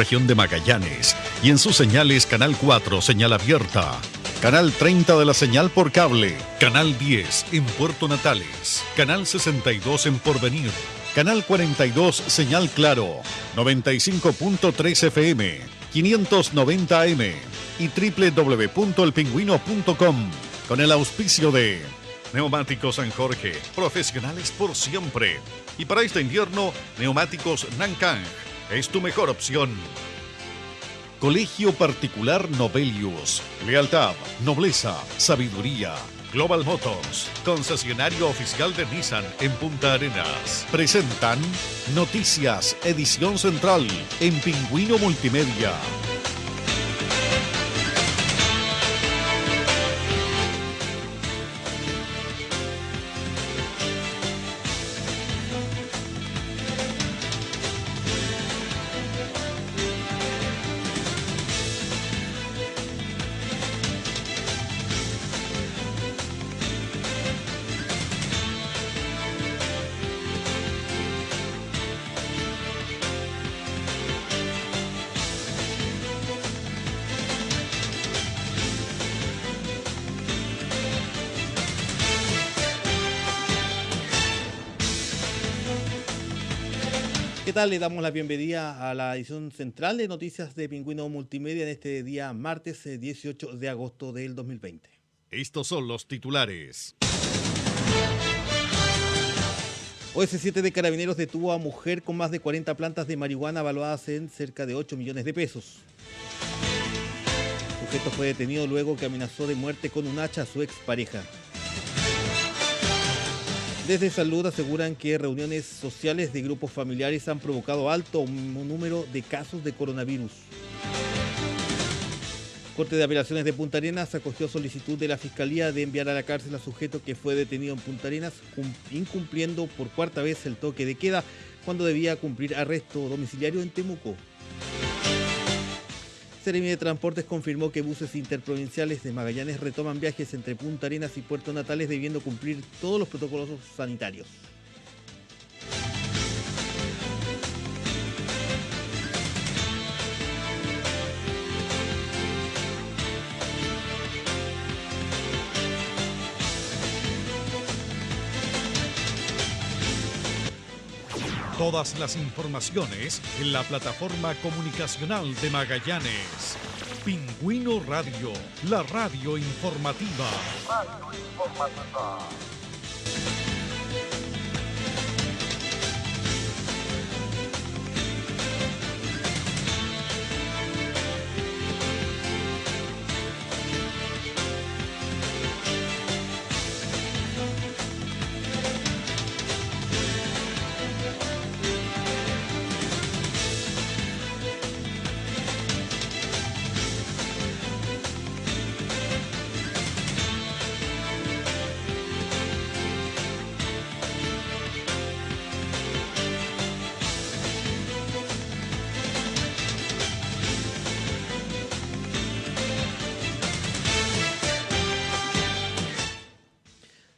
región de Magallanes y en sus señales Canal 4, señal abierta, Canal 30 de la señal por cable, Canal 10 en Puerto Natales, Canal 62 en Porvenir, Canal 42 señal Claro, 95.3 FM, 590 AM y www.elpingüino.com con el auspicio de Neumáticos San Jorge, profesionales por siempre. Y para este invierno, Neumáticos Nankang es tu mejor opción. Colegio Particular Novelius. Lealtad, nobleza, sabiduría. Global Motors, concesionario oficial de Nissan en Punta Arenas. Presentan Noticias, edición central en Pingüino Multimedia. ¿Qué tal? Le damos la bienvenida a la edición central de Noticias de Pingüino Multimedia en este día martes 18 de agosto del 2020. Estos son los titulares. OS7 de Carabineros detuvo a mujer con más de 40 plantas de marihuana valuadas en cerca de 8 millones de pesos. El sujeto fue detenido luego que amenazó de muerte con un hacha a su expareja. Desde Salud aseguran que reuniones sociales de grupos familiares han provocado alto número de casos de coronavirus. Corte de Apelaciones de Punta Arenas acogió solicitud de la Fiscalía de enviar a la cárcel a sujeto que fue detenido en Punta Arenas incumpliendo por cuarta vez el toque de queda cuando debía cumplir arresto domiciliario en Temuco. Seremi de Transportes confirmó que buses interprovinciales de Magallanes retoman viajes entre Punta Arenas y Puerto Natales debiendo cumplir todos los protocolos sanitarios. Todas las informaciones en la plataforma comunicacional de Magallanes. Pingüino Radio, la radio informativa.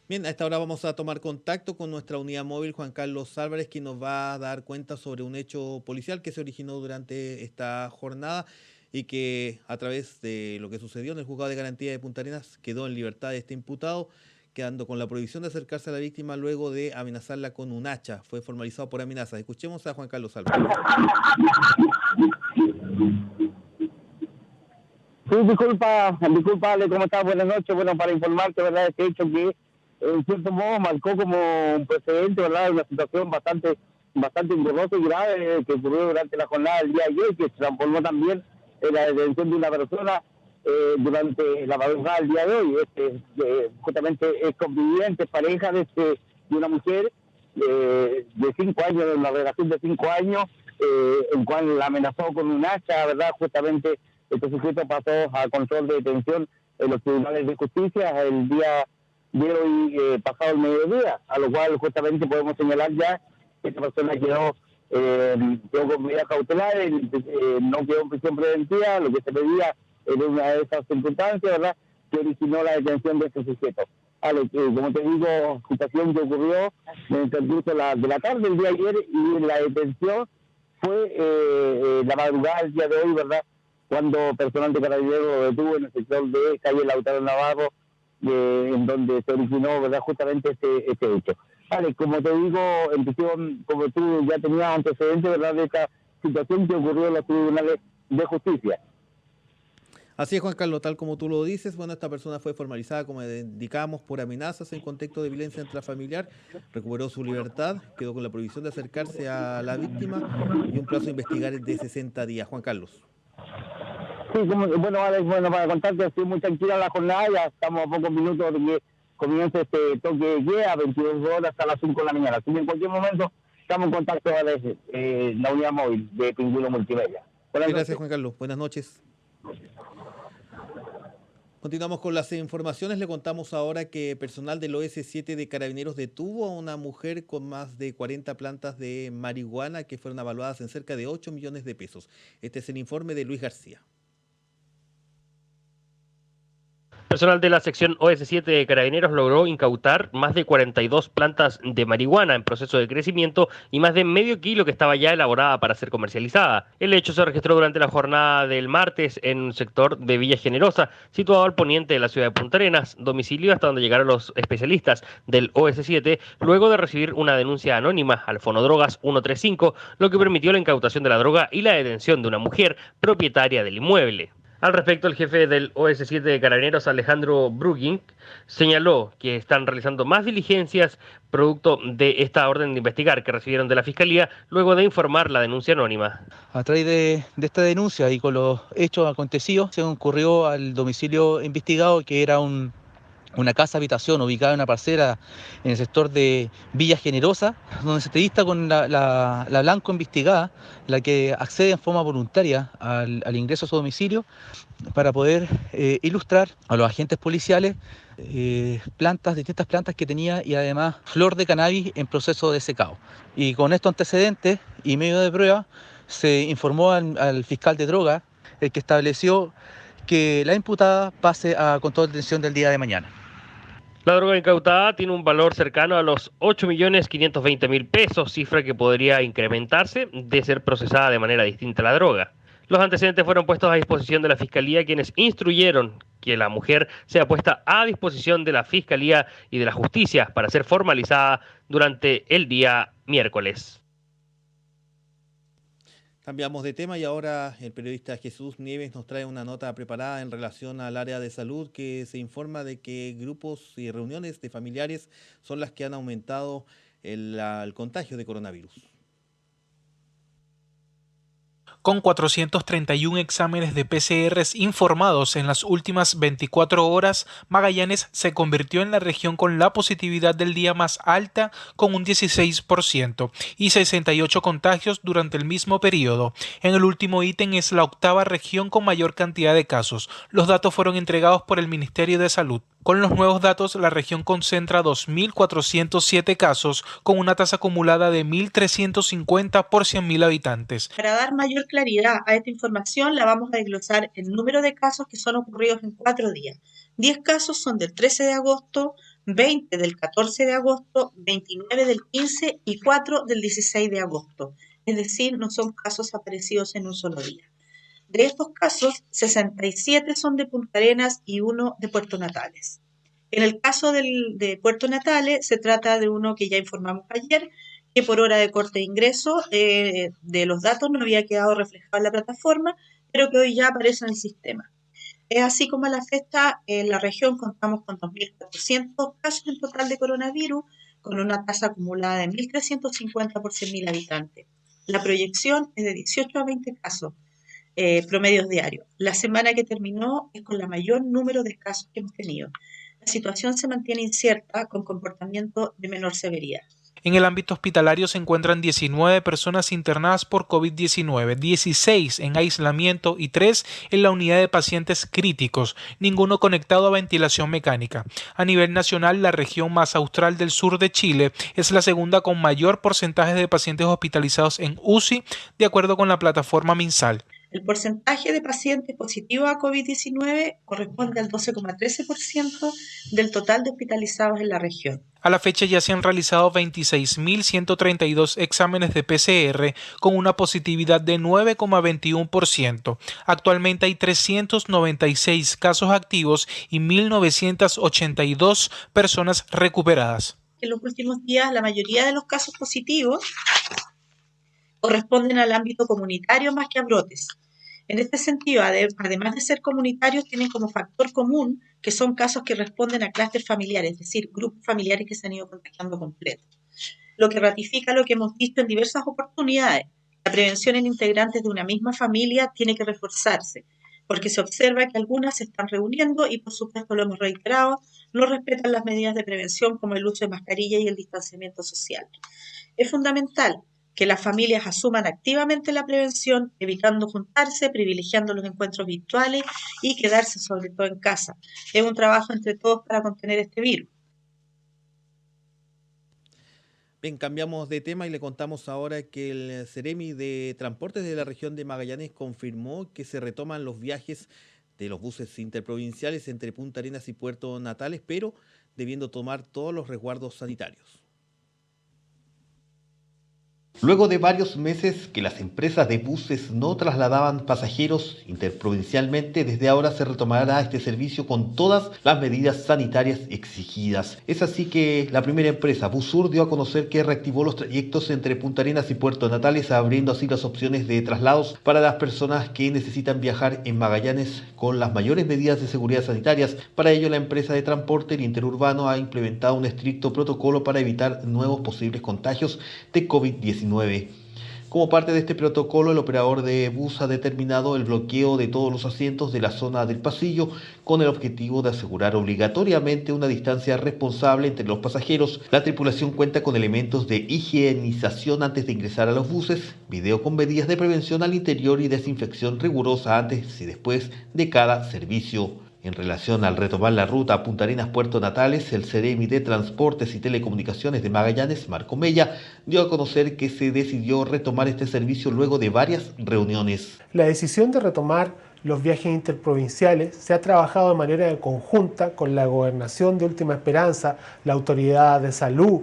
Bien, a esta hora vamos a tomar contacto con nuestra unidad móvil, Juan Carlos Álvarez, quien nos va a dar cuenta sobre un hecho policial que se originó durante esta jornada y que a través de lo que sucedió en el Juzgado de Garantía de Punta Arenas quedó en libertad este imputado, quedando con la prohibición de acercarse a la víctima luego de amenazarla con un hacha. Fue formalizado por amenazas. Escuchemos a Juan Carlos Álvarez. Sí, disculpa, ¿cómo estás? Buenas noches. Bueno, para informarte, ¿verdad? Este hecho que en cierto modo marcó como un precedente, ¿verdad? Una situación bastante engorrosa y grave que ocurrió durante la jornada del día de ayer, que se transformó también en la detención de una persona durante la madrugada del día de hoy. Justamente es conviviente, pareja de una mujer de 5 años, de una relación de 5 años, en cual la amenazó con un hacha, ¿verdad? Justamente este sujeto pasó a control de detención en los tribunales de justicia el día de hoy, pasado el mediodía, a lo cual justamente podemos señalar ya que esta persona quedó con medidas cautelares, no quedó en prisión preventiva, lo que se pedía en una de esas circunstancias, ¿verdad?, que originó la detención de este sujeto. A lo que, como te digo, situación que ocurrió en el transcurso de la tarde el día de ayer, y la detención fue la madrugada del día de hoy, ¿verdad? Cuando personal de Carabineros lo detuvo en el sector de calle Lautaro Navarro, en donde se originó, ¿verdad?, justamente este hecho. Vale, como te digo, en prisión, como tú ya tenías antecedentes, ¿verdad?, de esta situación que ocurrió en los tribunales de justicia. Así es, Juan Carlos, tal como tú lo dices, bueno, esta persona fue formalizada, como indicamos, por amenazas en contexto de violencia intrafamiliar, recuperó su libertad, quedó con la prohibición de acercarse a la víctima y un plazo de investigar de 60 días. Juan Carlos. Sí, bueno, Alex, bueno, para contarte, estoy muy tranquila la jornada, ya estamos a pocos minutos de que comience este toque de queda, 22 horas hasta las 5 de la mañana. Así que en cualquier momento estamos en contacto, Alex, la unidad móvil de Pingüino Multimedia. Gracias, Juan Carlos. Buenas noches. Continuamos con las informaciones. Le contamos ahora que personal del OS7 de Carabineros detuvo a una mujer con más de 40 plantas de marihuana que fueron evaluadas en cerca de 8 millones de pesos. Este es el informe de Luis García. Personal de la sección OS7 de Carabineros logró incautar más de 42 plantas de marihuana en proceso de crecimiento y más de medio kilo que estaba ya elaborada para ser comercializada. El hecho se registró durante la jornada del martes en un sector de Villa Generosa, situado al poniente de la ciudad de Punta Arenas, domicilio hasta donde llegaron los especialistas del OS7, luego de recibir una denuncia anónima al Fonodrogas 135, lo que permitió la incautación de la droga y la detención de una mujer propietaria del inmueble. Al respecto, el jefe del OS7 de Carabineros, Alejandro Brugink, señaló que están realizando más diligencias producto de esta orden de investigar que recibieron de la Fiscalía luego de informar la denuncia anónima. A través de esta denuncia y con los hechos acontecidos, se concurrió al domicilio investigado, que era una casa habitación ubicada en una parcela en el sector de Villa Generosa, donde se entrevista con la blanco investigada, la que accede en forma voluntaria al ingreso a su domicilio para poder ilustrar a los agentes policiales distintas plantas que tenía y además flor de cannabis en proceso de secado. Y con estos antecedentes y medio de prueba se informó al fiscal de droga, el que estableció que la imputada pase a control de detención del día de mañana. La droga incautada tiene un valor cercano a los 8.520.000 pesos, cifra que podría incrementarse de ser procesada de manera distinta a la droga. Los antecedentes fueron puestos a disposición de la Fiscalía, quienes instruyeron que la mujer sea puesta a disposición de la Fiscalía y de la Justicia para ser formalizada durante el día miércoles. Cambiamos de tema y ahora el periodista Jesús Nieves nos trae una nota preparada en relación al área de salud, que se informa de que grupos y reuniones de familiares son las que han aumentado el contagio de coronavirus. Con 431 exámenes de PCRs informados en las últimas 24 horas, Magallanes se convirtió en la región con la positividad del día más alta, con un 16%, y 68 contagios durante el mismo periodo. En el último ítem es la octava región con mayor cantidad de casos. Los datos fueron entregados por el Ministerio de Salud. Con los nuevos datos, la región concentra 2.407 casos, con una tasa acumulada de 1.350 por 100.000 habitantes. Para dar mayor claridad a esta información, la vamos a desglosar en número de casos que son ocurridos en 4 días. 10 casos son del 13 de agosto, 20 del 14 de agosto, 29 del 15 y 4 del 16 de agosto. Es decir, no son casos aparecidos en un solo día. De estos casos, 67 son de Punta Arenas y 1 de Puerto Natales. En el caso de Puerto Natales, se trata de uno que ya informamos ayer, que por hora de corte de ingreso de los datos no había quedado reflejado en la plataforma, pero que hoy ya aparece en el sistema. Es así como a la fecha en la región contamos con 2.400 casos en total de coronavirus, con una tasa acumulada de 1.350 por 100.000 habitantes. La proyección es de 18 a 20 casos. Promedios diarios. La semana que terminó es con el mayor número de casos que hemos tenido. La situación se mantiene incierta con comportamiento de menor severidad. En el ámbito hospitalario se encuentran 19 personas internadas por COVID-19, 16 en aislamiento y 3 en la unidad de pacientes críticos, ninguno conectado a ventilación mecánica. A nivel nacional, la región más austral del sur de Chile es la segunda con mayor porcentaje de pacientes hospitalizados en UCI, de acuerdo con la plataforma MinSal. El porcentaje de pacientes positivos a COVID-19 corresponde al 12,13% del total de hospitalizados en la región. A la fecha ya se han realizado 26.132 exámenes de PCR con una positividad de 9,21%. Actualmente hay 396 casos activos y 1.982 personas recuperadas. En los últimos días, la mayoría de los casos positivos corresponden al ámbito comunitario más que a brotes. En este sentido, además de ser comunitarios, tienen como factor común que son casos que responden a clústeres familiares, es decir, grupos familiares que se han ido contagiando completos. Lo que ratifica lo que hemos visto en diversas oportunidades. La prevención en integrantes de una misma familia tiene que reforzarse, porque se observa que algunas se están reuniendo y, por supuesto, lo hemos reiterado, no respetan las medidas de prevención como el uso de mascarilla y el distanciamiento social. Es fundamental que las familias asuman activamente la prevención, evitando juntarse, privilegiando los encuentros virtuales y quedarse sobre todo en casa. Es un trabajo entre todos para contener este virus. Bien, cambiamos de tema y le contamos ahora que el Ceremi de Transportes de la región de Magallanes confirmó que se retoman los viajes de los buses interprovinciales entre Punta Arenas y Puerto Natales, pero debiendo tomar todos los resguardos sanitarios. Luego de varios meses que las empresas de buses no trasladaban pasajeros interprovincialmente, desde ahora se retomará este servicio con todas las medidas sanitarias exigidas. Es así que la primera empresa, Busur, dio a conocer que reactivó los trayectos entre Punta Arenas y Puerto Natales, abriendo así las opciones de traslados para las personas que necesitan viajar en Magallanes con las mayores medidas de seguridad sanitarias. Para ello, la empresa de transporte, el Interurbano, ha implementado un estricto protocolo para evitar nuevos posibles contagios de COVID-19. Como parte de este protocolo, el operador de bus ha determinado el bloqueo de todos los asientos de la zona del pasillo con el objetivo de asegurar obligatoriamente una distancia responsable entre los pasajeros. La tripulación cuenta con elementos de higienización antes de ingresar a los buses, video con medidas de prevención al interior y desinfección rigurosa antes y después de cada servicio. En relación al retomar la ruta Punta Arenas-Puerto Natales, el Ceremi de Transportes y Telecomunicaciones de Magallanes, Marco Mella, dio a conocer que se decidió retomar este servicio luego de varias reuniones. La decisión de retomar los viajes interprovinciales se ha trabajado de manera conjunta con la Gobernación de Última Esperanza, la Autoridad de Salud,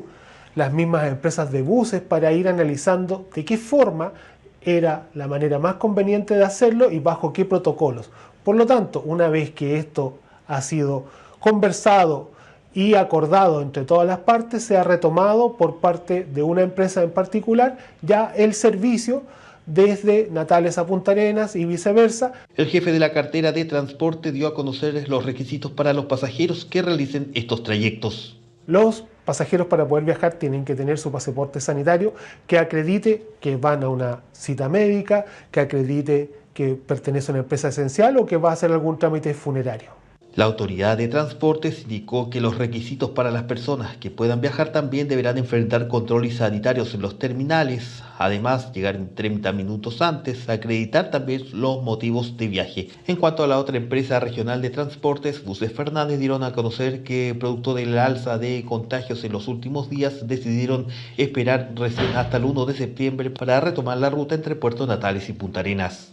las mismas empresas de buses, para ir analizando de qué forma era la manera más conveniente de hacerlo y bajo qué protocolos. Por lo tanto, una vez que esto ha sido conversado y acordado entre todas las partes, se ha retomado por parte de una empresa en particular ya el servicio desde Natales a Punta Arenas y viceversa. El jefe de la cartera de transporte dio a conocer los requisitos para los pasajeros que realicen estos trayectos. Los pasajeros, para poder viajar, tienen que tener su pasaporte sanitario que acredite que van a una cita médica, que acredite que pertenece a una empresa esencial o que va a hacer algún trámite funerario. La autoridad de transportes indicó que los requisitos para las personas que puedan viajar también deberán enfrentar controles sanitarios en los terminales, además llegar en 30 minutos antes, acreditar también los motivos de viaje. En cuanto a la otra empresa regional de transportes, Buses Fernández, dieron a conocer que producto del alza de contagios en los últimos días decidieron esperar recién hasta el 1 de septiembre para retomar la ruta entre Puerto Natales y Punta Arenas.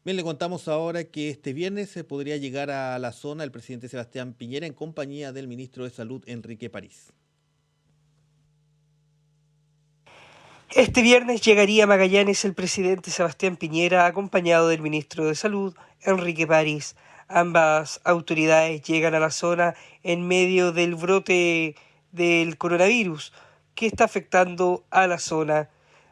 Bien, le contamos ahora que este viernes se podría llegar a la zona el presidente Sebastián Piñera en compañía del ministro de Salud, Enrique París. Este viernes llegaría a Magallanes el presidente Sebastián Piñera acompañado del ministro de Salud, Enrique París. Ambas autoridades llegan a la zona en medio del brote del coronavirus que está afectando a la zona.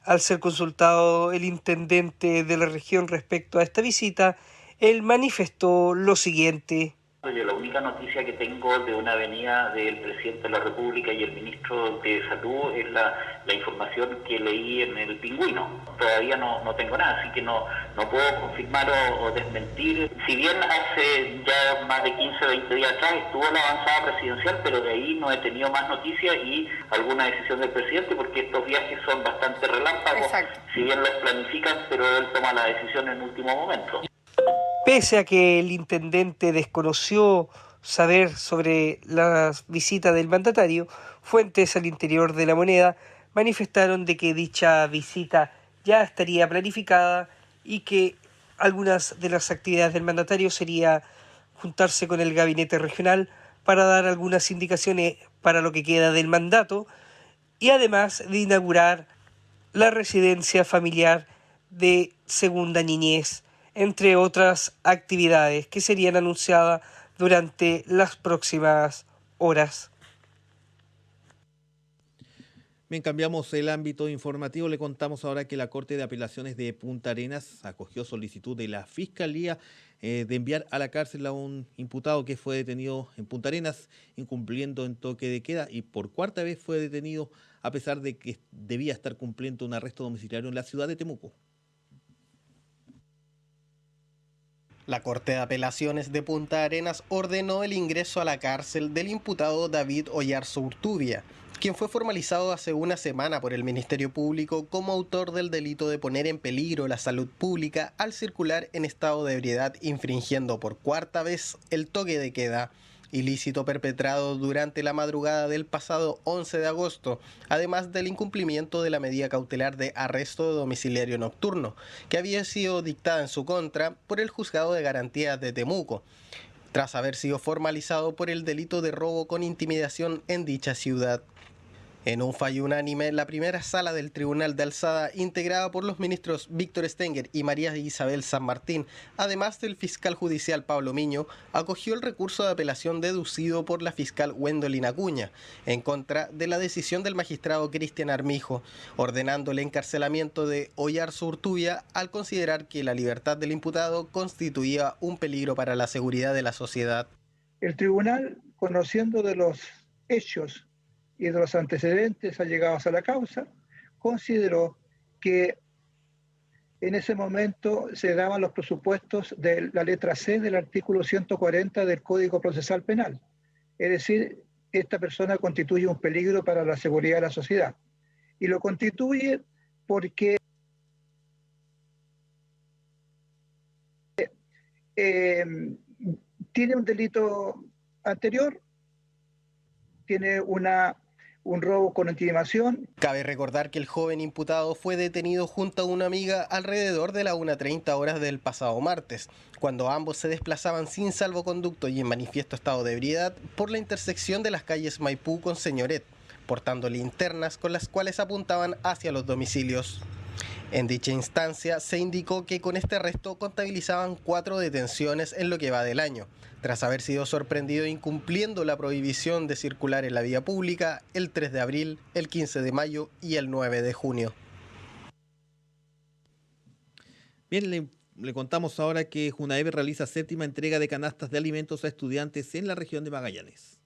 Al ser consultado el intendente de la región respecto a esta visita, él manifestó lo siguiente. La única noticia que tengo de una venida del presidente de la República y el ministro de Salud es la información que leí en el Pingüino. Todavía no tengo nada, así que no puedo confirmar o desmentir. Si bien hace ya más de 15 o 20 días atrás estuvo la avanzada presidencial, pero de ahí no he tenido más noticias y alguna decisión del presidente, porque estos viajes son bastante relámpagos. Exacto. Si bien los planifican, pero él toma la decisión en último momento. Pese a que el intendente desconoció saber sobre la visita del mandatario, fuentes al interior de La Moneda manifestaron de que dicha visita ya estaría planificada y que algunas de las actividades del mandatario sería juntarse con el gabinete regional para dar algunas indicaciones para lo que queda del mandato y además de inaugurar la residencia familiar de segunda niñez, entre otras actividades que serían anunciadas durante las próximas horas. Bien, cambiamos el ámbito informativo. Le contamos ahora que la Corte de Apelaciones de Punta Arenas acogió solicitud de la Fiscalía de enviar a la cárcel a un imputado que fue detenido en Punta Arenas incumpliendo en toque de queda y por cuarta vez fue detenido a pesar de que debía estar cumpliendo un arresto domiciliario en la ciudad de Temuco. La Corte de Apelaciones de Punta Arenas ordenó el ingreso a la cárcel del imputado David Oyarzo-Urtubia, quien fue formalizado hace una semana por el Ministerio Público como autor del delito de poner en peligro la salud pública al circular en estado de ebriedad infringiendo por cuarta vez el toque de queda, ilícito perpetrado durante la madrugada del pasado 11 de agosto, además del incumplimiento de la medida cautelar de arresto domiciliario nocturno, que había sido dictada en su contra por el Juzgado de Garantías de Temuco, tras haber sido formalizado por el delito de robo con intimidación en dicha ciudad. En un fallo unánime, la primera sala del Tribunal de Alzada, integrada por los ministros Víctor Stenger y María Isabel San Martín, además del fiscal judicial Pablo Miño, acogió el recurso de apelación deducido por la fiscal Wendolyn Acuña, en contra de la decisión del magistrado Cristian Armijo, ordenando el encarcelamiento de Oyarzo-Urtubia al considerar que la libertad del imputado constituía un peligro para la seguridad de la sociedad. El tribunal, conociendo de los hechos y de los antecedentes allegados a la causa, consideró que en ese momento se daban los presupuestos de la letra C del artículo 140 del Código Procesal Penal. Es decir, esta persona constituye un peligro para la seguridad de la sociedad. Y lo constituye porque tiene un delito anterior, tiene un robo con intimidación. Cabe recordar que el joven imputado fue detenido junto a una amiga alrededor de las 1:30 horas del pasado martes, cuando ambos se desplazaban sin salvoconducto y en manifiesto estado de ebriedad por la intersección de las calles Maipú con Señoret, portando linternas con las cuales apuntaban hacia los domicilios. En dicha instancia se indicó que con este arresto contabilizaban 4 detenciones en lo que va del año, tras haber sido sorprendido incumpliendo la prohibición de circular en la vía pública el 3 de abril, el 15 de mayo y el 9 de junio. Bien, le contamos ahora que Junaep realiza 7ª entrega de canastas de alimentos a estudiantes en la región de Magallanes.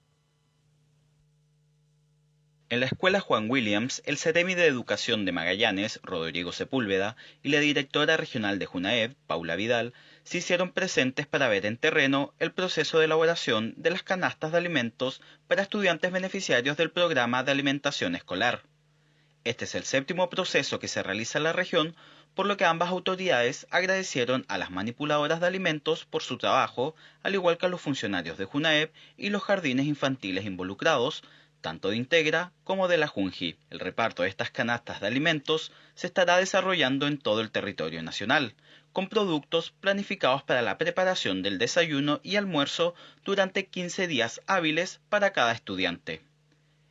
En la escuela Juan Williams, el Ceremi de Educación de Magallanes, Rodrigo Sepúlveda, y la directora regional de Junaep, Paula Vidal, se hicieron presentes para ver en terreno el proceso de elaboración de las canastas de alimentos para estudiantes beneficiarios del programa de alimentación escolar. Este es el 7º proceso que se realiza en la región, por lo que ambas autoridades agradecieron a las manipuladoras de alimentos por su trabajo, al igual que a los funcionarios de Junaep y los jardines infantiles involucrados, tanto de Integra como de la Junji. El reparto de estas canastas de alimentos se estará desarrollando en todo el territorio nacional, con productos planificados para la preparación del desayuno y almuerzo durante 15 días hábiles para cada estudiante.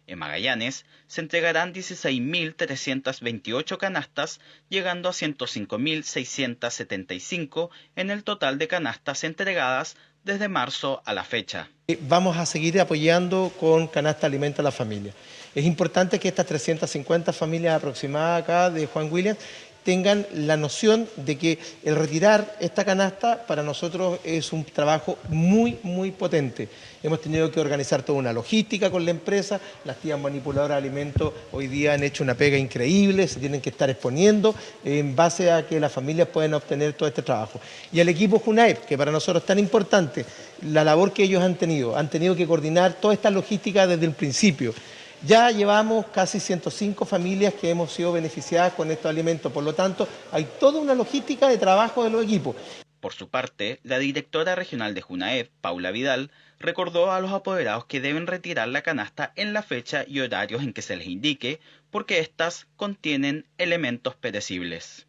En Magallanes se entregarán 16.328 canastas, llegando a 105.675 en el total de canastas entregadas desde marzo a la fecha. Vamos a seguir apoyando con canasta de alimentos a la familia. Es importante que estas 350 familias aproximadas acá de Juan Williams tengan la noción de que el retirar esta canasta para nosotros es un trabajo muy potente. Hemos tenido que organizar toda una logística con la empresa, las tías manipuladoras de alimentos hoy día han hecho una pega increíble, se tienen que estar exponiendo en base a que las familias pueden obtener todo este trabajo. Y al equipo Junaep, que para nosotros es tan importante, la labor que ellos han tenido que coordinar toda esta logística desde el principio. Ya llevamos casi 105 familias que hemos sido beneficiadas con estos alimentos, por lo tanto hay toda una logística de trabajo de los equipos. Por su parte, la directora regional de Junaev, Paula Vidal, recordó a los apoderados que deben retirar la canasta en la fecha y horarios en que se les indique, porque éstas contienen elementos perecibles.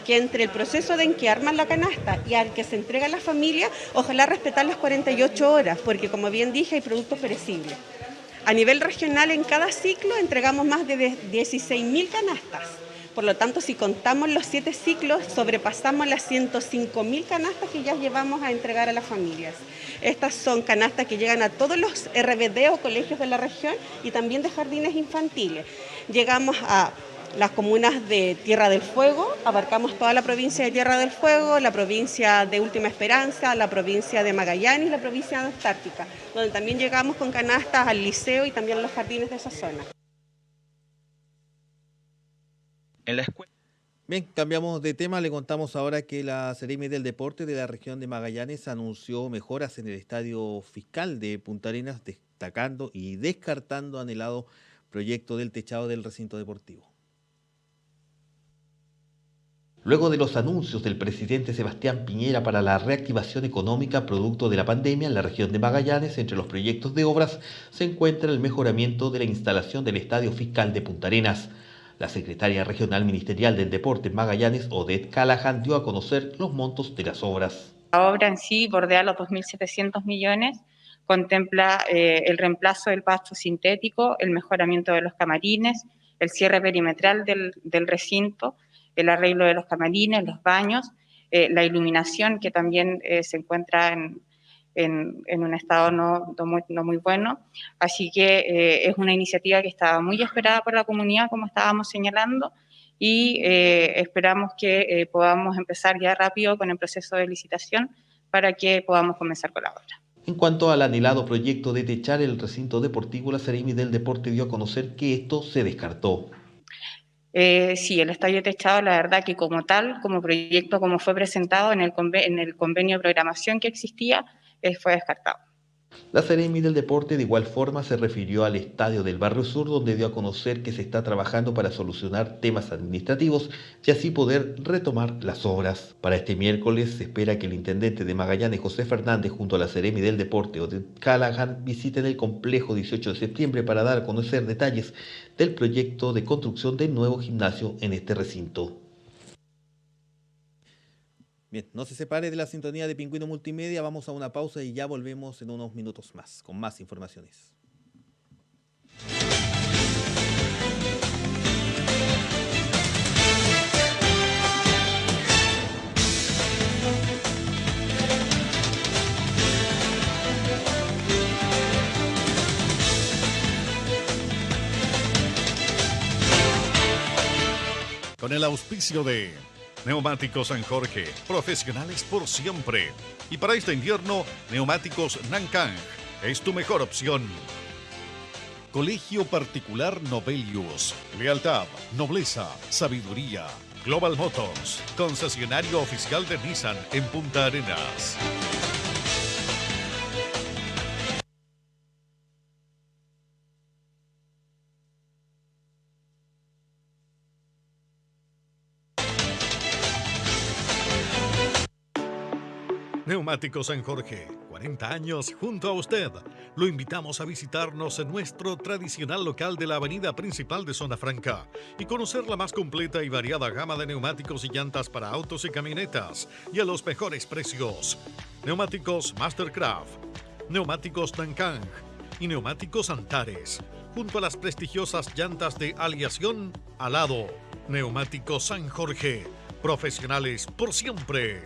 Que entre el proceso en que arman la canasta y al que se entrega a la familia, ojalá respetar las 48 horas, porque como bien dije, hay productos perecibles. A nivel regional, en cada ciclo entregamos más de 16.000 canastas. Por lo tanto, si contamos los 7 ciclos, sobrepasamos las 105.000 canastas que ya llevamos a entregar a las familias. Estas son canastas que llegan a todos los RBD o colegios de la región y también de jardines infantiles. Llegamos a las comunas de Tierra del Fuego, abarcamos toda la provincia de Tierra del Fuego, la provincia de Última Esperanza, la provincia de Magallanes y la provincia de Antártica, donde también llegamos con canastas al liceo y también a los jardines de esa zona. En la escuela. Bien, cambiamos de tema. Le contamos ahora que la Seremi del Deporte de la región de Magallanes anunció mejoras en el estadio fiscal de Punta Arenas, destacando y descartando anhelado proyecto del techado del recinto deportivo. Luego de los anuncios del presidente Sebastián Piñera para la reactivación económica producto de la pandemia en la región de Magallanes, entre los proyectos de obras se encuentra el mejoramiento de la instalación del estadio fiscal de Punta Arenas. La secretaria regional ministerial del Deporte en Magallanes, Odette Callahan, dio a conocer los montos de las obras. La obra en sí bordea los 2.700 millones, contempla el reemplazo del pasto sintético, el mejoramiento de los camarines, el cierre perimetral del recinto, el arreglo de los camarines, los baños, la iluminación que también se encuentra en un estado no muy bueno. Así que es una iniciativa que estaba muy esperada por la comunidad, como estábamos señalando, y esperamos que podamos empezar ya rápido con el proceso de licitación para que podamos comenzar con la obra. En cuanto al anhelado proyecto de techar el recinto deportivo, la Seremi del Deporte dio a conocer que esto se descartó. Sí, el estadio techado, la verdad que como tal, como proyecto, como fue presentado en el convenio de programación que existía, fue descartado. La Seremi del Deporte de igual forma se refirió al estadio del Barrio Sur, donde dio a conocer que se está trabajando para solucionar temas administrativos y así poder retomar las obras. Para este miércoles se espera que el intendente de Magallanes, José Fernández, junto a la Seremi del Deporte, Odette Callahan, visiten el complejo 18 de septiembre para dar a conocer detalles del proyecto de construcción del nuevo gimnasio en este recinto. Bien, no se separe de la sintonía de Pingüino Multimedia, vamos a una pausa y ya volvemos en unos minutos más, con más informaciones. Con el auspicio de Neumáticos San Jorge, profesionales por siempre. Y para este invierno, Neumáticos Nankang es tu mejor opción. Colegio Particular Novelius. Lealtad, nobleza, sabiduría. Global Motors, concesionario oficial de Nissan en Punta Arenas. Neumáticos San Jorge, 40 años junto a usted. Lo invitamos a visitarnos en nuestro tradicional local de la avenida principal de Zona Franca y conocer la más completa y variada gama de neumáticos y llantas para autos y camionetas y a los mejores precios. Neumáticos Mastercraft, Neumáticos Nankang y Neumáticos Antares, junto a las prestigiosas llantas de aleación Alado. Neumáticos San Jorge, profesionales por siempre.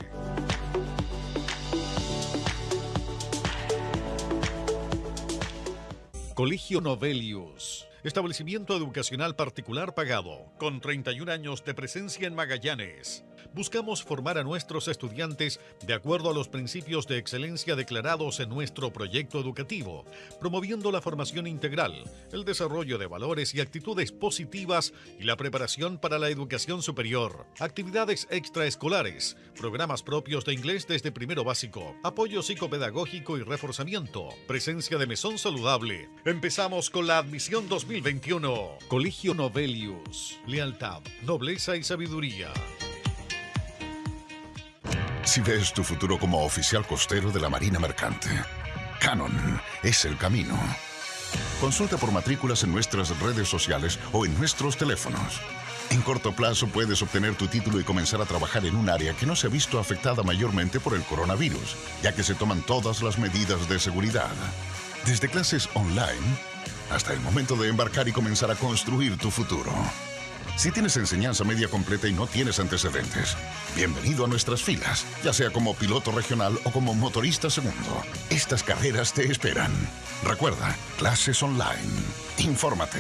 Colegio Novelius, establecimiento educacional particular pagado, con 31 años de presencia en Magallanes. Buscamos formar a nuestros estudiantes de acuerdo a los principios de excelencia declarados en nuestro proyecto educativo, promoviendo la formación integral, el desarrollo de valores y actitudes positivas y la preparación para la educación superior, actividades extraescolares, programas propios de inglés desde primero básico, apoyo psicopedagógico y reforzamiento, presencia de mesón saludable. Empezamos con la admisión 2021. Colegio Novelius, lealtad, nobleza y sabiduría. Si ves tu futuro como oficial costero de la Marina Mercante, Canon es el camino. Consulta por matrículas en nuestras redes sociales o en nuestros teléfonos. En corto plazo puedes obtener tu título y comenzar a trabajar en un área que no se ha visto afectada mayormente por el coronavirus, ya que se toman todas las medidas de seguridad. Desde clases online hasta el momento de embarcar y comenzar a construir tu futuro. Si tienes enseñanza media completa y no tienes antecedentes, bienvenido a nuestras filas, ya sea como piloto regional o como motorista segundo. Estas carreras te esperan. Recuerda, clases online. Infórmate.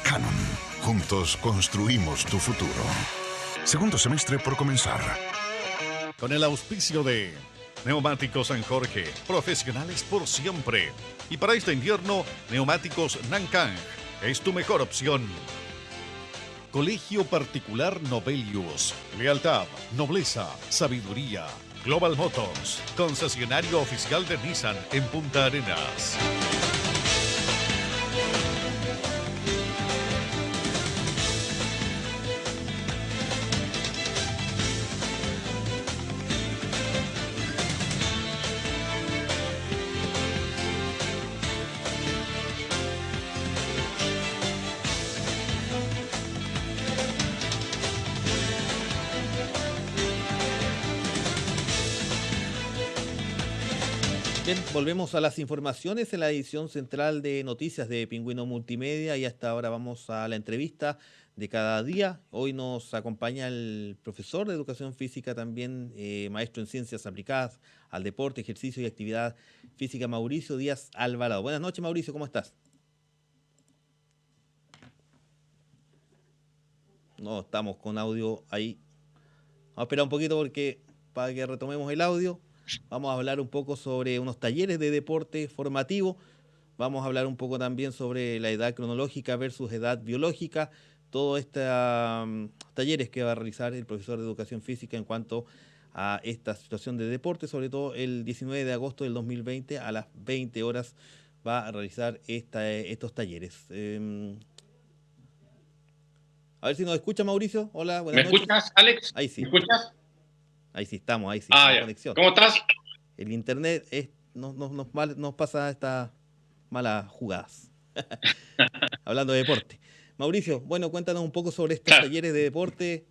Canon. Juntos construimos tu futuro. Segundo semestre por comenzar. Con el auspicio de Neumáticos San Jorge, profesionales por siempre. Y para este invierno, Neumáticos Nancan es tu mejor opción. Colegio Particular Novelius. Lealtad, nobleza, sabiduría. Global Motors, concesionario oficial de Nissan en Punta Arenas. Bien, volvemos a las informaciones en la edición central de noticias de Pingüino Multimedia y hasta ahora vamos a la entrevista de cada día. Hoy nos acompaña el profesor de Educación Física, también maestro en Ciencias Aplicadas al Deporte, Ejercicio y Actividad Física, Mauricio Díaz Alvarado. Buenas noches, Mauricio, ¿cómo estás? No, estamos con audio ahí. Vamos a esperar un poquito para que retomemos el audio. Vamos a hablar un poco sobre unos talleres de deporte formativo. Vamos a hablar un poco también sobre la edad cronológica versus edad biológica. Todos estos talleres que va a realizar el profesor de Educación Física en cuanto a esta situación de deporte, sobre todo el 19 de agosto del 2020 a las 20 horas va a realizar estos talleres. A ver si nos escucha, Mauricio. Hola, buenas noches. ¿Me escuchas, Alex? Ahí sí. ¿Me escuchas? Ahí sí estamos, ahí sí. Ya. Conexión. ¿Cómo estás? El internet nos pasa estas malas jugadas. Hablando de deporte. Mauricio, bueno, cuéntanos un poco sobre estos talleres de deporte.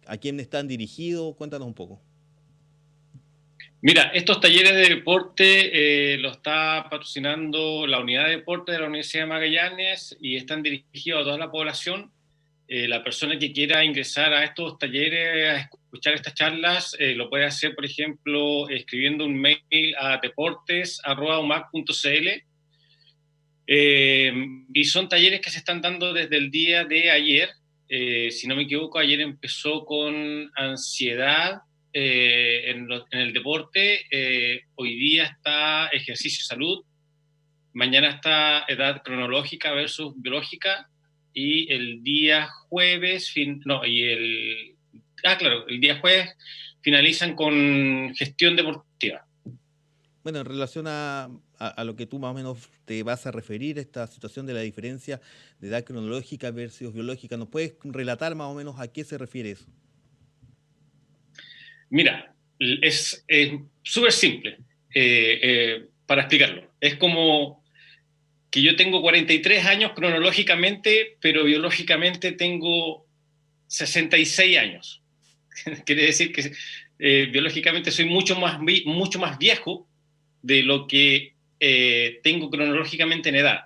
¿A quién están dirigidos? Cuéntanos un poco. Mira, estos talleres de deporte lo está patrocinando la unidad de deporte de la Universidad de Magallanes y están dirigidos a toda la población. La persona que quiera ingresar a estos talleres, a escuchar estas charlas, lo puede hacer, por ejemplo, escribiendo un mail a deportes@umac.cl. Y son talleres que se están dando desde el día de ayer. Si no me equivoco, ayer empezó con ansiedad en el deporte. Hoy día está ejercicio y salud. Mañana está edad cronológica versus biológica. Y el día jueves, el día jueves finalizan con gestión deportiva. Bueno, en relación a lo que tú más o menos te vas a referir, esta situación de la diferencia de edad cronológica versus biológica, ¿nos puedes relatar más o menos a qué se refiere eso? Mira, es súper simple para explicarlo. Es como que yo tengo 43 años cronológicamente, pero biológicamente tengo 66 años. Quiere decir que biológicamente soy mucho más viejo de lo que tengo cronológicamente en edad.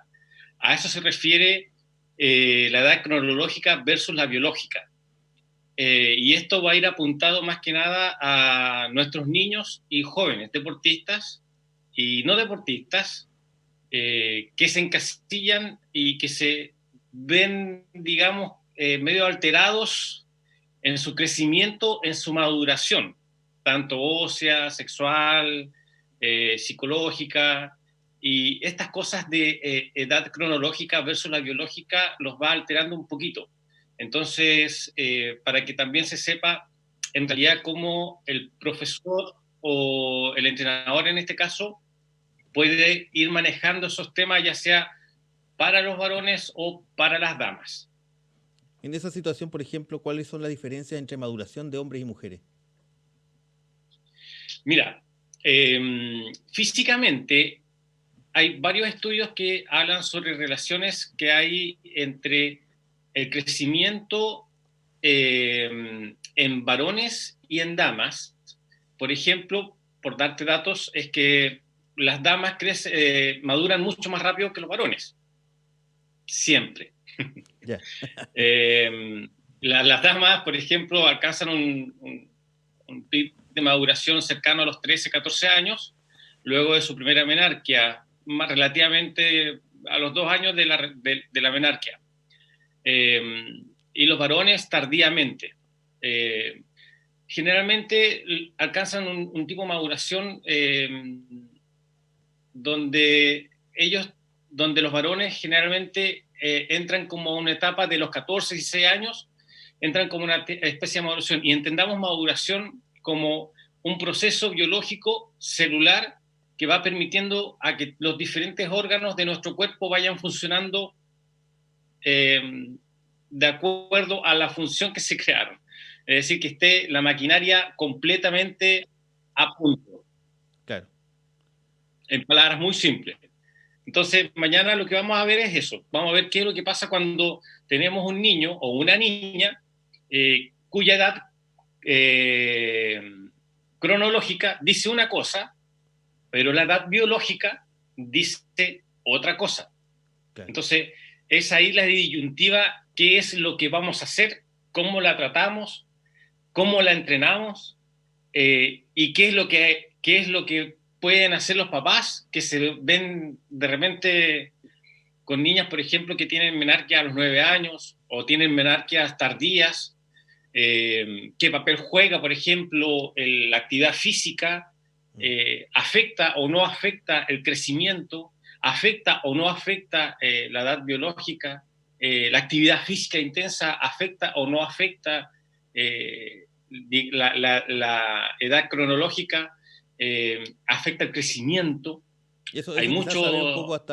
A eso se refiere la edad cronológica versus la biológica. Y esto va a ir apuntado más que nada a nuestros niños y jóvenes deportistas y no deportistas, que se encasillan y que se ven, digamos, medio alterados en su crecimiento, en su maduración, tanto ósea, sexual, psicológica, y estas cosas de edad cronológica versus la biológica los va alterando un poquito. Entonces, para que también se sepa en realidad cómo el profesor o el entrenador en este caso puede ir manejando esos temas, ya sea para los varones o para las damas. En esa situación, por ejemplo, ¿cuáles son las diferencias entre maduración de hombres y mujeres? Mira, físicamente hay varios estudios que hablan sobre relaciones que hay entre el crecimiento en varones y en damas. Por ejemplo, por darte datos, es que las damas maduran mucho más rápido que los varones. Siempre. Ya. Las damas, por ejemplo, alcanzan un pic de maduración cercano a los 13, 14 años, luego de su primera menarquia, más relativamente a los 2 años de la menarquia. Y los varones tardíamente. Generalmente alcanzan un tipo de maduración donde los varones generalmente entran como una etapa de los 14, 16 años, entran como una especie de maduración. Y entendamos maduración como un proceso biológico celular que va permitiendo a que los diferentes órganos de nuestro cuerpo vayan funcionando de acuerdo a la función que se crearon. Es decir, que esté la maquinaria completamente a punto. Claro. En palabras muy simples. Entonces, mañana lo que vamos a ver es eso. Vamos a ver qué es lo que pasa cuando tenemos un niño o una niña cuya edad cronológica dice una cosa, pero la edad biológica dice otra cosa. Claro. Entonces, es ahí la disyuntiva, qué es lo que vamos a hacer, cómo la tratamos, cómo la entrenamos, y qué es lo que pueden hacer los papás que se ven de repente con niñas, por ejemplo, que tienen menarquia a los 9 años o tienen menarquias tardías. ¿Qué papel juega, por ejemplo, la actividad física? ¿Afecta o no afecta el crecimiento? ¿Afecta o no afecta la edad biológica? ¿La actividad física intensa afecta o no afecta la edad cronológica? ¿Afecta el crecimiento? Eso hay mucho... un poco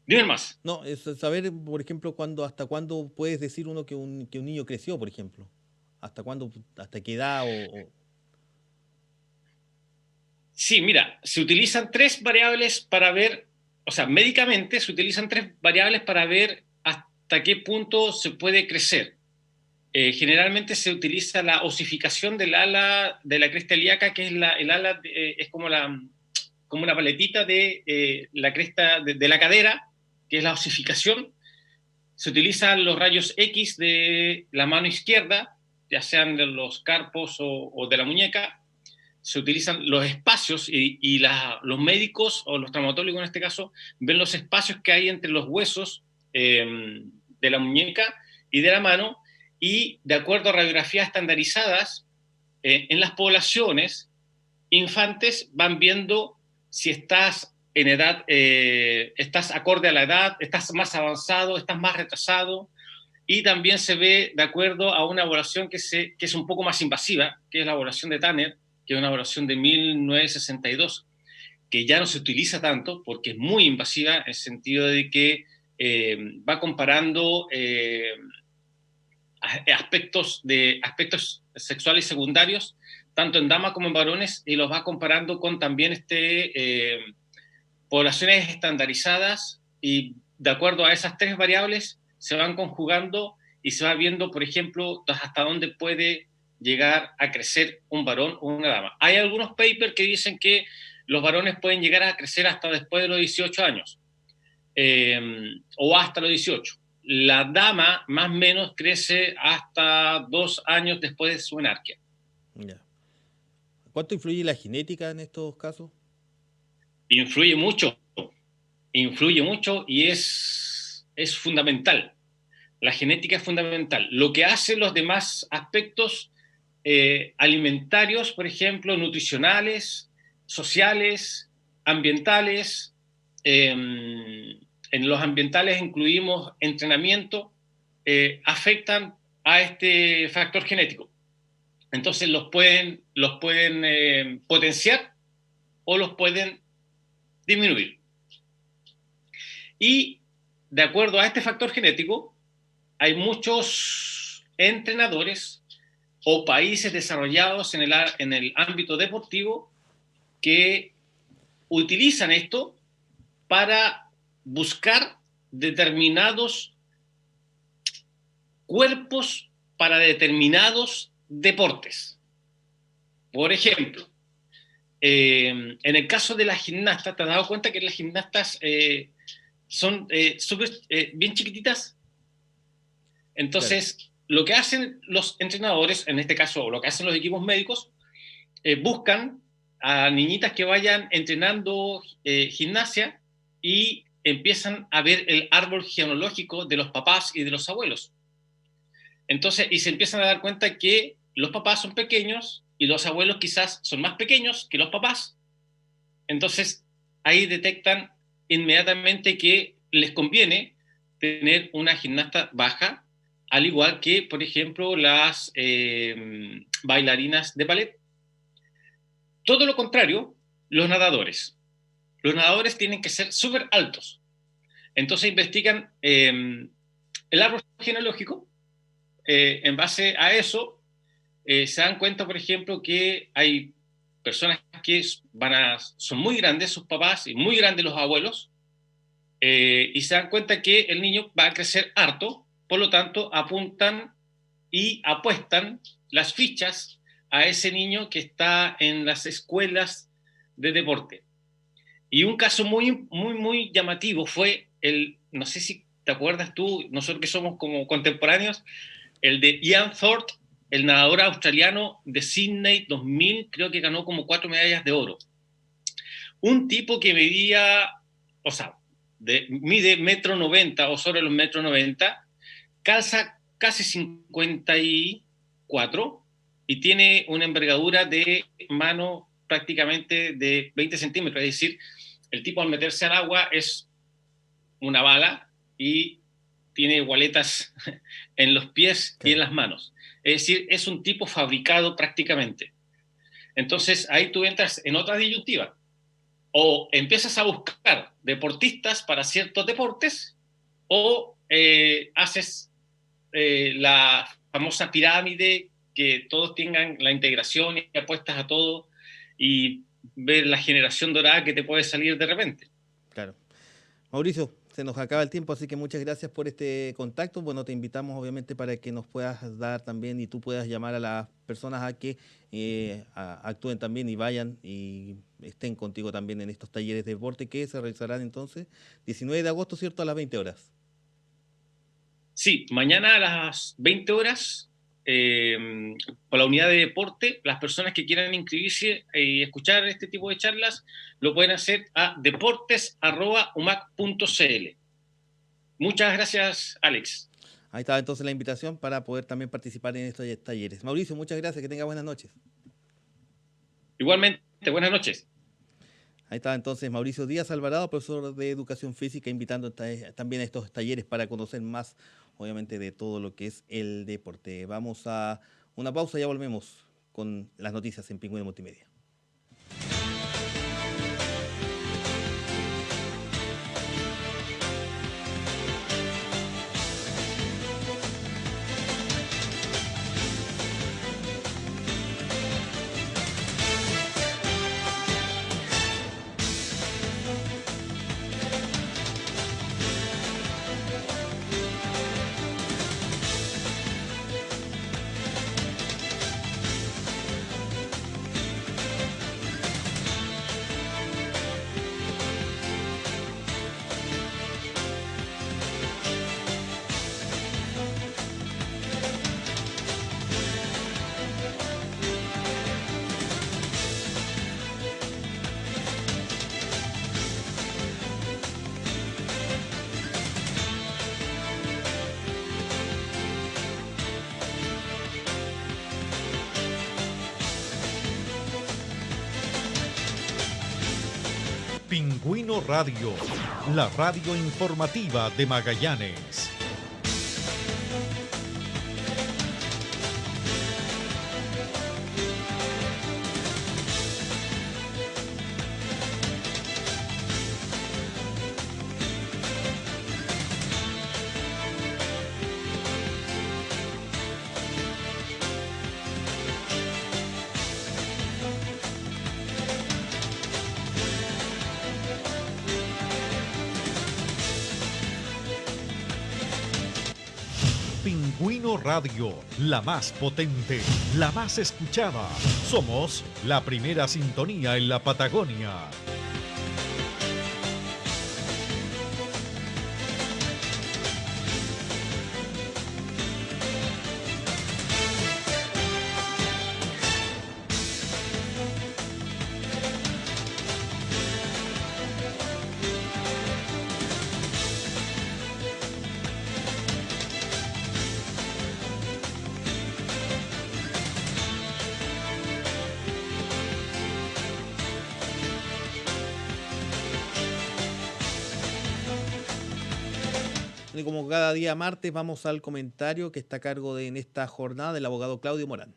Dime más. No, es saber, por ejemplo, hasta cuándo puedes decir uno que un niño creció, por ejemplo. ¿Hasta qué edad Sí, mira, se utilizan 3 variables para ver, o sea, médicamente se utilizan 3 variables para ver hasta qué punto se puede crecer. Generalmente se utiliza la osificación del ala de la cresta ilíaca, que es el ala, es como una paletita de la cresta de la cadera, que es la osificación. Se utilizan los rayos X de la mano izquierda, ya sean de los carpos o de la muñeca. Se utilizan los espacios y los médicos o los traumatólogos en este caso ven los espacios que hay entre los huesos de la muñeca y de la mano, y de acuerdo a radiografías estandarizadas en las poblaciones infantes van viendo si estás en edad, estás acorde a la edad, estás más avanzado, estás más retrasado, y también se ve de acuerdo a una evaluación que es un poco más invasiva, que es la evaluación de Tanner, que es una evaluación de 1962, que ya no se utiliza tanto porque es muy invasiva en el sentido de que va comparando aspectos sexuales secundarios, tanto en damas como en varones, y los va comparando con también poblaciones estandarizadas, y de acuerdo a esas 3 variables se van conjugando y se va viendo, por ejemplo, hasta dónde puede llegar a crecer un varón o una dama. Hay algunos papers que dicen que los varones pueden llegar a crecer hasta después de los 18 años, o hasta los 18. La dama, más o menos, crece hasta 2 años después de su menarquia. Ya. ¿Cuánto influye la genética en estos casos? Influye mucho y es fundamental. La genética es fundamental. Lo que hacen los demás aspectos alimentarios, por ejemplo, nutricionales, sociales, ambientales. En los ambientales incluimos entrenamiento, afectan a este factor genético. Entonces los pueden potenciar o los pueden disminuir. Y de acuerdo a este factor genético, hay muchos entrenadores o países desarrollados en el ámbito deportivo que utilizan esto para buscar determinados cuerpos para determinados deportes. Por ejemplo, en el caso de las gimnastas, ¿te has dado cuenta que las gimnastas son bien chiquititas? Entonces, claro, lo que hacen los entrenadores, en este caso, lo que hacen los equipos médicos, buscan a niñitas que vayan entrenando gimnasia y empiezan a ver el árbol genealógico de los papás y de los abuelos. Entonces, y se empiezan a dar cuenta que los papás son pequeños y los abuelos quizás son más pequeños que los papás. Entonces, ahí detectan inmediatamente que les conviene tener una gimnasta baja, al igual que, por ejemplo, las bailarinas de ballet. Todo lo contrario, los nadadores. Los nadadores tienen que ser súper altos. Entonces investigan el árbol genealógico. En base a eso, se dan cuenta, por ejemplo, que hay personas que son muy grandes, sus papás, y muy grandes los abuelos, y se dan cuenta que el niño va a crecer harto, por lo tanto, apuntan y apuestan las fichas a ese niño que está en las escuelas de deporte. Y un caso muy, muy, muy llamativo fue no sé si te acuerdas tú, nosotros que somos como contemporáneos, el de Ian Thorpe, el nadador australiano de Sydney 2000, creo que ganó como 4 medallas de oro. Un tipo que medía, o sea, mide 1,90 m o sobre los 1,90 m, calza casi 54 y tiene una envergadura de mano prácticamente de 20 centímetros, es decir, el tipo al meterse al agua es una bala y tiene gualetas en los pies y en las manos. Es decir, es un tipo fabricado prácticamente. Entonces, ahí tú entras en otra disyuntiva. O empiezas a buscar deportistas para ciertos deportes, o haces la famosa pirámide, que todos tengan la integración y apuestas a todo y ver la generación dorada que te puede salir de repente. Claro. Mauricio, se nos acaba el tiempo, así que muchas gracias por este contacto. Bueno, te invitamos obviamente para que nos puedas dar también y tú puedas llamar a las personas a que actúen también y vayan y estén contigo también en estos talleres de deporte que se realizarán entonces 19 de agosto, ¿cierto? A las 20 horas. Sí, mañana a las 20 horas, por la unidad de deporte, las personas que quieran inscribirse y escuchar este tipo de charlas lo pueden hacer a deportes@umac.cl. Muchas gracias, Alex. Ahí está entonces la invitación para poder también participar en estos talleres. Mauricio, muchas gracias, que tenga buenas noches. Igualmente, buenas noches. Ahí está entonces Mauricio Díaz Alvarado, profesor de Educación Física, invitando también a estos talleres para conocer más, obviamente, de todo lo que es el deporte. Vamos a una pausa y ya volvemos con las noticias en Pingüino Multimedia. Pingüino Radio, la radio informativa de Magallanes. Mono Radio, la más potente, la más escuchada. Somos la primera sintonía en la Patagonia. Y como cada día martes, vamos al comentario que está a cargo en esta jornada del abogado Claudio Morán.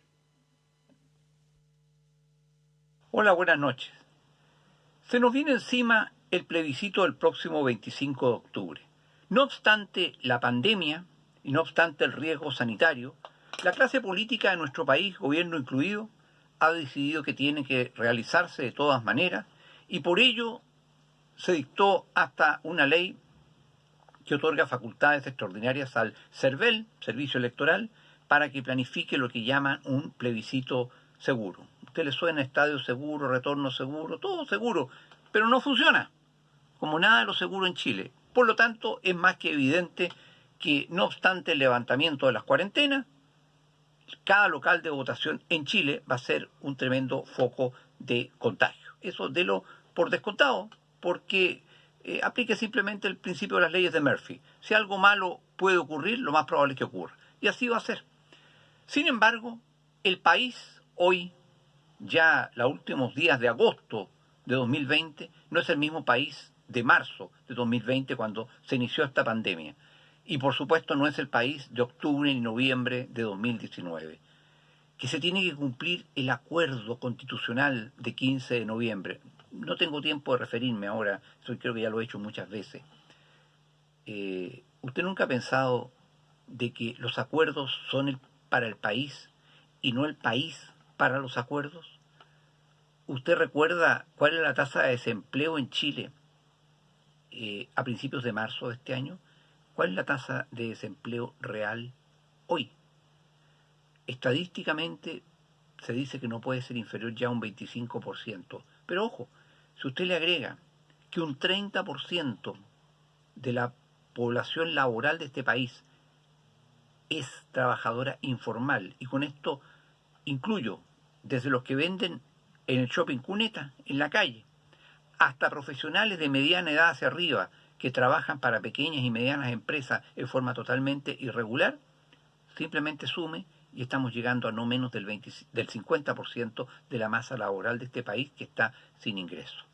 Hola, buenas noches. Se nos viene encima el plebiscito del próximo 25 de octubre. No obstante la pandemia y no obstante el riesgo sanitario, la clase política de nuestro país, gobierno incluido, ha decidido que tiene que realizarse de todas maneras y por ello se dictó hasta una ley que otorga facultades extraordinarias al CERVEL, Servicio Electoral, para que planifique lo que llaman un plebiscito seguro. A usted le suena estadio seguro, retorno seguro, todo seguro, pero no funciona, como nada de lo seguro en Chile. Por lo tanto, es más que evidente que, no obstante el levantamiento de las cuarentenas, cada local de votación en Chile va a ser un tremendo foco de contagio. Eso délo por descontado, porque aplique simplemente el principio de las leyes de Murphy. Si algo malo puede ocurrir, lo más probable es que ocurra. Y así va a ser. Sin embargo, el país hoy, ya los últimos días de agosto de 2020, no es el mismo país de marzo de 2020 cuando se inició esta pandemia. Y por supuesto no es el país de octubre ni noviembre de 2019. Que se tiene que cumplir el acuerdo constitucional de 15 de noviembre. No tengo tiempo de referirme ahora, eso creo que ya lo he hecho muchas veces. ¿Usted nunca ha pensado de que los acuerdos son para el país y no el país para los acuerdos? ¿Usted recuerda cuál es la tasa de desempleo en Chile a principios de marzo de este año? ¿Cuál es la tasa de desempleo real hoy? Estadísticamente se dice que no puede ser inferior ya a un 25%. Pero ojo, si usted le agrega que un 30% de la población laboral de este país es trabajadora informal, y con esto incluyo desde los que venden en el shopping cuneta, en la calle, hasta profesionales de mediana edad hacia arriba que trabajan para pequeñas y medianas empresas en forma totalmente irregular, simplemente sume y estamos llegando a no menos del 50% de la masa laboral de este país que está sin ingreso.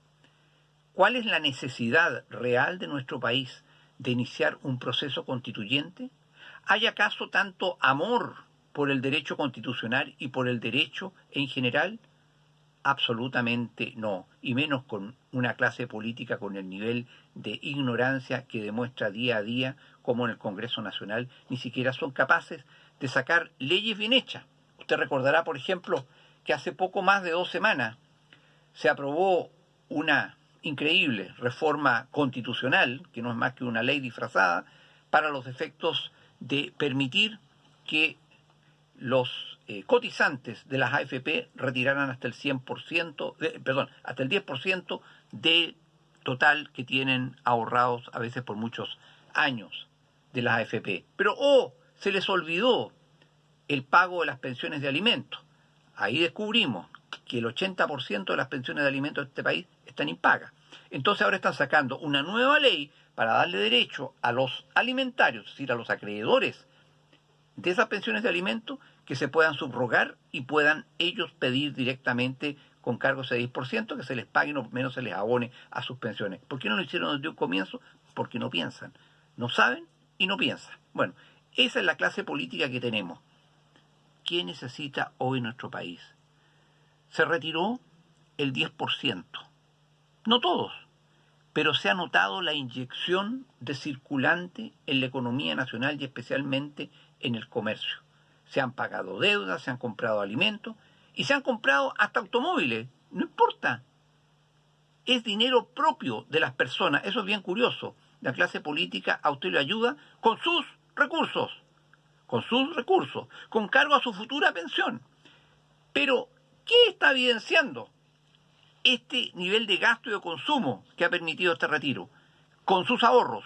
¿Cuál es la necesidad real de nuestro país de iniciar un proceso constituyente? ¿Hay acaso tanto amor por el derecho constitucional y por el derecho en general? Absolutamente no, y menos con una clase política con el nivel de ignorancia que demuestra día a día, como en el Congreso Nacional ni siquiera son capaces de sacar leyes bien hechas. Usted recordará, por ejemplo, que hace poco más de 2 semanas se aprobó una increíble reforma constitucional, que no es más que una ley disfrazada, para los efectos de permitir que los cotizantes de las AFP retiraran hasta el 100%, hasta el 10% del total que tienen ahorrados a veces por muchos años de las AFP. Pero se les olvidó el pago de las pensiones de alimentos. Ahí descubrimos que el 80% de las pensiones de alimentos de este país están impagas. Entonces ahora están sacando una nueva ley para darle derecho a los alimentarios, es decir, a los acreedores de esas pensiones de alimentos, que se puedan subrogar y puedan ellos pedir directamente con cargos de 10% que se les pague o menos se les abone a sus pensiones. ¿Por qué no lo hicieron desde un comienzo? Porque no piensan. No saben y no piensan. Bueno, esa es la clase política que tenemos. ¿Qué necesita hoy nuestro país? Se retiró el 10%. No todos, pero se ha notado la inyección de circulante en la economía nacional y especialmente en el comercio. Se han pagado deudas, se han comprado alimentos y se han comprado hasta automóviles. No importa. Es dinero propio de las personas. Eso es bien curioso. La clase política a usted le ayuda con sus recursos, con sus recursos, con cargo a su futura pensión. Pero, ¿qué está evidenciando este nivel de gasto y de consumo que ha permitido este retiro? Con sus ahorros,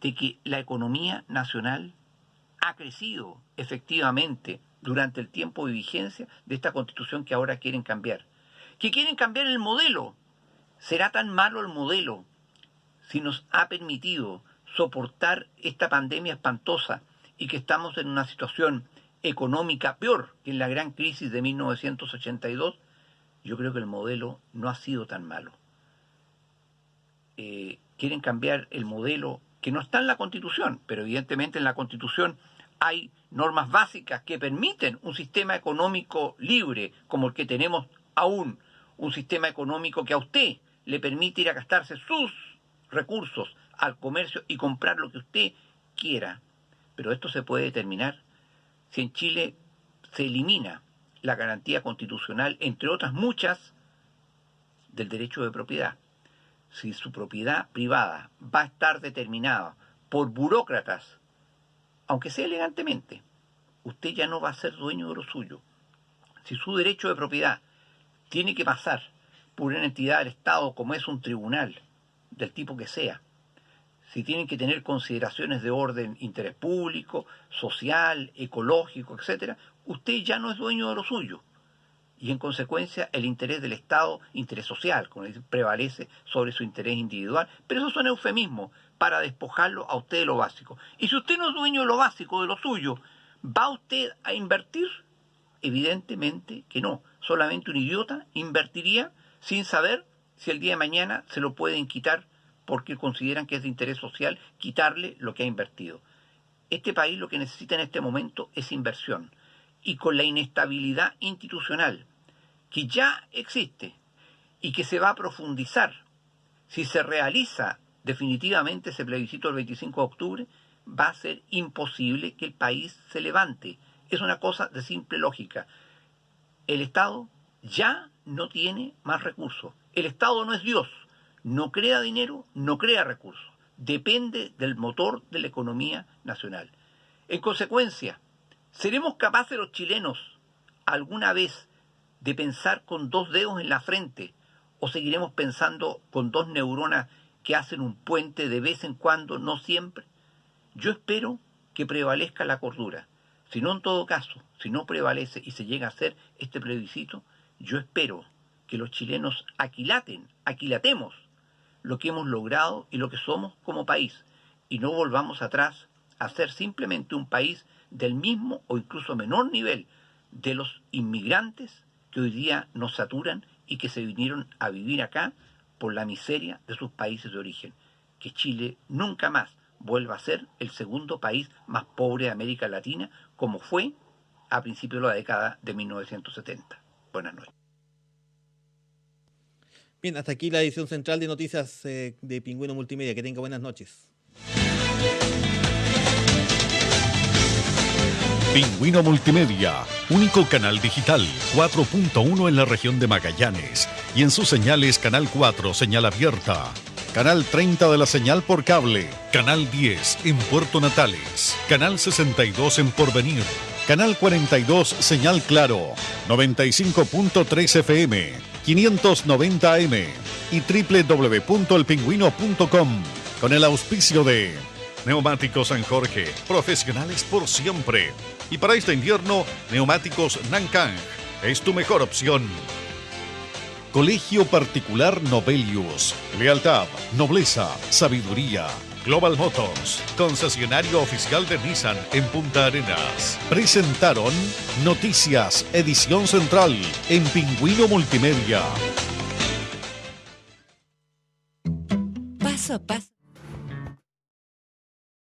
de que la economía nacional ha crecido efectivamente durante el tiempo de vigencia de esta Constitución que ahora quieren cambiar. Que quieren cambiar el modelo. ¿Será tan malo el modelo si nos ha permitido soportar esta pandemia espantosa y que estamos en una situación económica peor que en la gran crisis de 1982? Yo creo que el modelo no ha sido tan malo. Quieren cambiar el modelo que no está en la Constitución, pero evidentemente en la Constitución hay normas básicas que permiten un sistema económico libre como el que tenemos aún, un sistema económico que a usted le permite ir a gastarse sus recursos al comercio y comprar lo que usted quiera. Pero esto se puede determinar si en Chile se elimina la garantía constitucional, entre otras muchas, del derecho de propiedad. Si su propiedad privada va a estar determinada por burócratas, aunque sea elegantemente, usted ya no va a ser dueño de lo suyo. Si su derecho de propiedad tiene que pasar por una entidad del Estado como es un tribunal, del tipo que sea, si tienen que tener consideraciones de orden interés público, social, ecológico, etc., usted ya no es dueño de lo suyo. Y en consecuencia el interés del Estado, interés social, como dice, prevalece sobre su interés individual. Pero eso son eufemismos para despojarlo a usted de lo básico. Y si usted no es dueño de lo básico, de lo suyo, ¿va usted a invertir? Evidentemente que no. Solamente un idiota invertiría sin saber si el día de mañana se lo pueden quitar porque consideran que es de interés social quitarle lo que ha invertido. Este país lo que necesita en este momento es inversión. Y con la inestabilidad institucional que ya existe y que se va a profundizar si se realiza definitivamente ese plebiscito el 25 de octubre, va a ser imposible que el país se levante. Es una cosa de simple lógica. El Estado ya no tiene más recursos. El Estado no es Dios. No crea dinero, no crea recursos. Depende del motor de la economía nacional. En consecuencia, ¿seremos capaces los chilenos alguna vez de pensar con dos dedos en la frente o seguiremos pensando con dos neuronas que hacen un puente de vez en cuando, no siempre? Yo espero que prevalezca la cordura. Si no, en todo caso, si no prevalece y se llega a hacer este plebiscito, yo espero que los chilenos aquilatemos lo que hemos logrado y lo que somos como país y no volvamos atrás a ser simplemente un país del mismo o incluso menor nivel de los inmigrantes que hoy día nos saturan y que se vinieron a vivir acá por la miseria de sus países de origen. Que Chile nunca más vuelva a ser el segundo país más pobre de América Latina, como fue a principios de la década de 1970. Buenas noches. Bien, hasta aquí la edición central de noticias de Pingüino Multimedia. Que tenga buenas noches. Pingüino Multimedia, único canal digital 4.1 en la región de Magallanes y en sus señales Canal 4, señal abierta, Canal 30 de la señal por cable, Canal 10 en Puerto Natales, Canal 62 en Porvenir, Canal 42 señal Claro, 95.3 FM, 590 AM y www.elpingüino.com con el auspicio de Neumáticos San Jorge, profesionales por siempre. Y para este invierno, Neumáticos Nancan es tu mejor opción. Colegio Particular Novelius, lealtad, nobleza, sabiduría. Global Motors, concesionario oficial de Nissan en Punta Arenas. Presentaron Noticias, edición central en Pingüino Multimedia. Paso a paso.